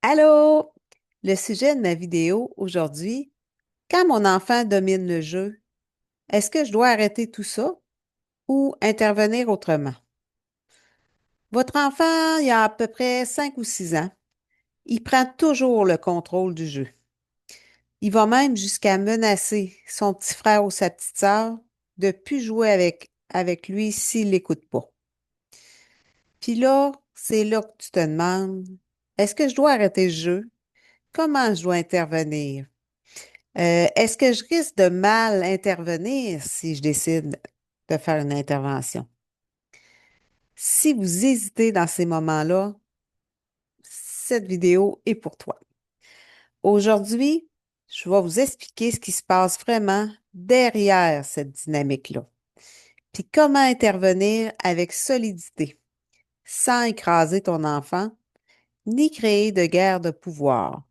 Allô? Le sujet de ma vidéo aujourd'hui, quand mon enfant domine le jeu, est-ce que je dois arrêter tout ça ou intervenir autrement? Votre enfant, il a à peu près 5 ou 6 ans. Il prend toujours le contrôle du jeu. Il va même jusqu'à menacer son petit frère ou sa petite sœur de plus jouer avec lui s'il l'écoute pas. Puis là, c'est là que tu te demandes, est-ce que je dois arrêter le jeu? Comment je dois intervenir? Est-ce que je risque de mal intervenir si je décide de faire une intervention? Si vous hésitez dans ces moments-là, cette vidéo est pour toi. Aujourd'hui, je vais vous expliquer ce qui se passe vraiment derrière cette dynamique-là, puis comment intervenir avec solidité, sans écraser ton enfant, ni créer de guerre de pouvoir.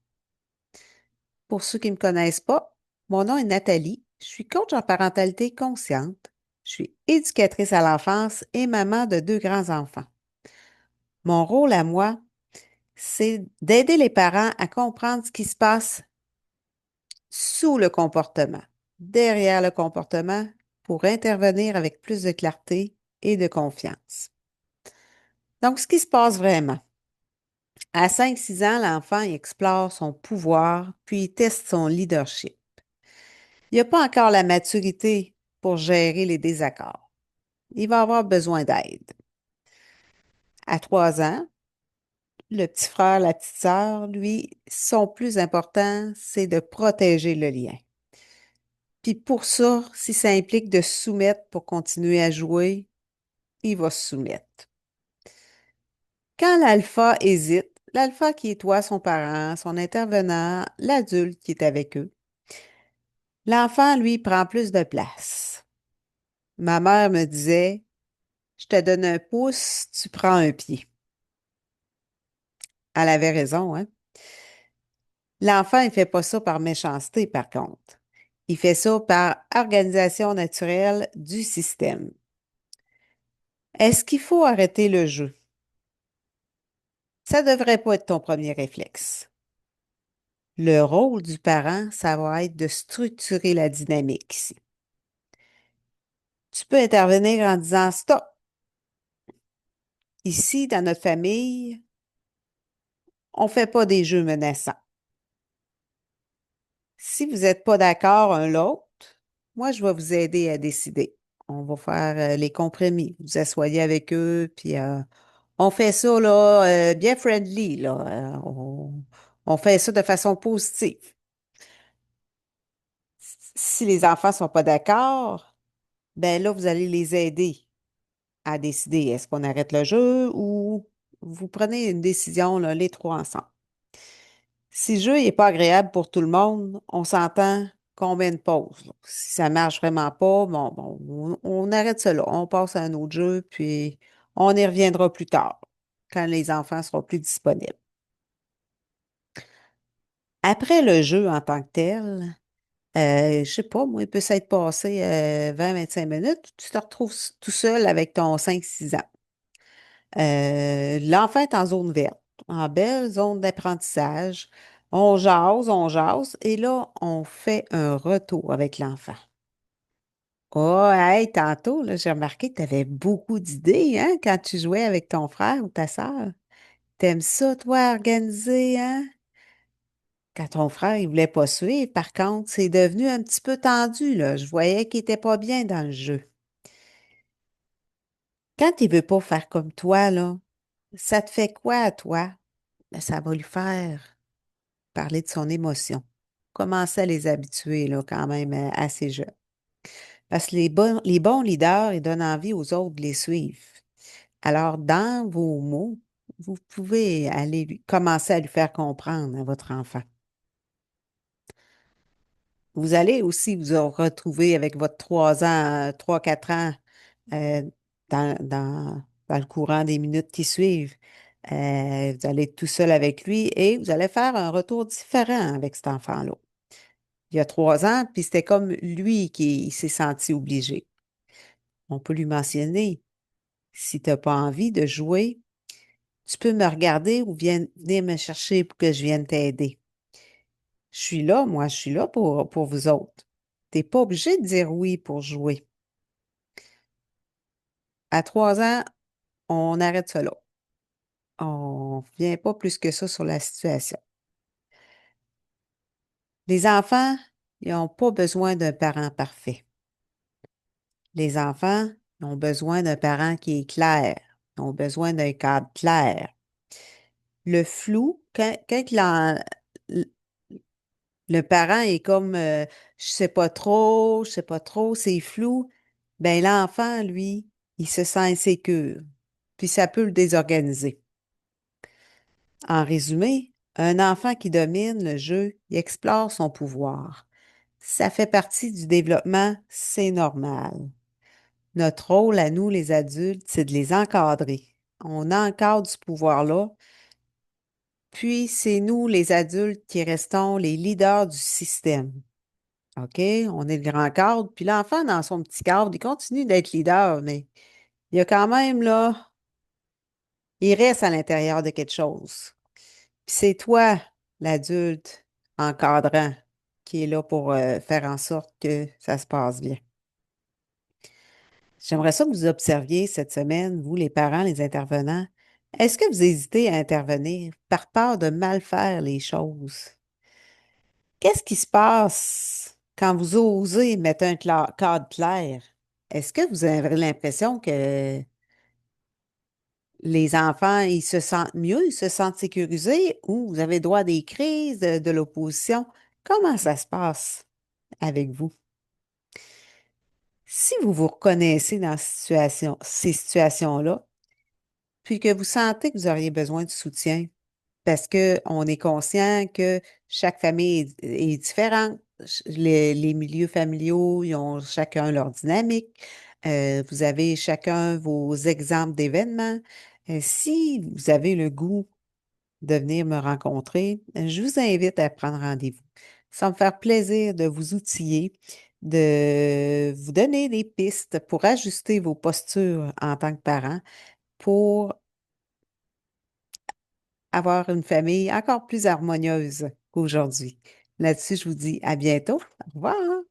Pour ceux qui ne me connaissent pas, mon nom est Nathalie. Je suis coach en parentalité consciente. Je suis éducatrice à l'enfance et maman de 2 grands-enfants. Mon rôle à moi, c'est d'aider les parents à comprendre ce qui se passe sous le comportement, derrière le comportement, pour intervenir avec plus de clarté et de confiance. Donc, ce qui se passe vraiment. À 5-6 ans, l'enfant explore son pouvoir, puis il teste son leadership. Il n'a pas encore la maturité pour gérer les désaccords. Il va avoir besoin d'aide. À 3 ans, le petit frère, la petite sœur, lui, son plus important, c'est de protéger le lien. Puis pour ça, si ça implique de se soumettre pour continuer à jouer, il va se soumettre. Quand l'alpha hésite, l'alpha qui est toi, son parent, son intervenant, l'adulte qui est avec eux, l'enfant, lui, prend plus de place. Ma mère me disait, je te donne un pouce, tu prends un pied. Elle avait raison, hein? L'enfant, il fait pas ça par méchanceté, par contre. Il fait ça par organisation naturelle du système. Est-ce qu'il faut arrêter le jeu? Ça devrait pas être ton premier réflexe. Le rôle du parent, ça va être de structurer la dynamique ici. Tu peux intervenir en disant stop. Ici, dans notre famille, on fait pas des jeux menaçants. Si vous n'êtes pas d'accord un l'autre, moi, je vais vous aider à décider. On va faire les compromis. Vous asseyez avec eux, puis on fait ça là, bien friendly, là. On fait ça de façon positive. Si les enfants ne sont pas d'accord, ben là, vous allez les aider à décider. Est-ce qu'on arrête le jeu ou vous prenez une décision, là, les trois ensemble? Si le jeu n'est pas agréable pour tout le monde, on s'entend qu'on met une pause, là. Si ça marche vraiment pas, bon, on arrête cela. On passe à un autre jeu, puis on y reviendra plus tard, quand les enfants seront plus disponibles. Après le jeu en tant que tel, je sais pas, moi, il peut s'être passé 20-25 minutes, tu te retrouves tout seul avec ton 5-6 ans. L'enfant est en zone verte, en belle zone d'apprentissage. On jase, et là, on fait un retour avec l'enfant. Oh, hey, tantôt, là, j'ai remarqué que tu avais beaucoup d'idées, hein, quand tu jouais avec ton frère ou ta sœur. T'aimes ça, toi, organiser, hein? Quand ton frère, il voulait pas suivre, par contre, c'est devenu un petit peu tendu, là. Je voyais qu'il était pas bien dans le jeu. Quand il veut pas faire comme toi, là, ça te fait quoi à toi? Ben, ça va lui faire parler de son émotion. Commencer à les habituer, là, quand même, assez jeunes. Parce que les bons leaders, ils donnent envie aux autres de les suivre. Alors, dans vos mots, vous pouvez commencer à lui faire comprendre à votre enfant. Vous allez aussi vous retrouver avec votre 3 ans, 3-4 ans euh, dans le courant des minutes qui suivent. Vous allez être tout seul avec lui et vous allez faire un retour différent avec cet enfant-là. Il y a 3 ans, puis c'était comme lui qui s'est senti obligé. On peut lui mentionner, si tu n'as pas envie de jouer, Tu peux me regarder ou venir me chercher pour que je vienne t'aider. Je suis là, moi, je suis là pour vous autres. T'es pas obligé de dire oui pour jouer. À 3 ans, on arrête ça là. On ne vient pas plus que ça sur la situation. Les enfants, ils n'ont pas besoin d'un parent parfait. Les enfants, ils ont besoin d'un parent qui est clair. Ils ont besoin d'un cadre clair. Le flou, quand le le parent est comme je sais pas trop, je sais pas trop, c'est flou, ben l'enfant, lui, il se sent insécure. Puis ça peut le désorganiser. En résumé, un enfant qui domine le jeu, il explore son pouvoir. Ça fait partie du développement, c'est normal. Notre rôle à nous, les adultes, c'est de les encadrer. On encadre ce pouvoir-là, puis c'est nous, les adultes, qui restons les leaders du système. OK? On est le grand cadre, puis l'enfant, dans son petit cadre, il continue d'être leader, mais il y a quand même, là, il reste à l'intérieur de quelque chose. Puis c'est toi, l'adulte encadrant, qui est là pour faire en sorte que ça se passe bien. J'aimerais ça que vous observiez cette semaine, vous, les parents, les intervenants. Est-ce que vous hésitez à intervenir par peur de mal faire les choses? Qu'est-ce qui se passe quand vous osez mettre un cadre clair? Est-ce que vous avez l'impression que les enfants, ils se sentent mieux, ils se sentent sécurisés ou vous avez droit à des crises de l'opposition? Comment ça se passe avec vous? Si vous vous reconnaissez dans ces situations-là, puis que vous sentez que vous auriez besoin de soutien, parce qu'on est conscient que chaque famille est différente. Les milieux familiaux, ils ont chacun leur dynamique. Vous avez chacun vos exemples d'événements. Si vous avez le goût de venir me rencontrer, je vous invite à prendre rendez-vous. Ça va me faire plaisir de vous outiller, de vous donner des pistes pour ajuster vos postures en tant que parent, pour avoir une famille encore plus harmonieuse qu'aujourd'hui. Là-dessus, je vous dis à bientôt. Au revoir.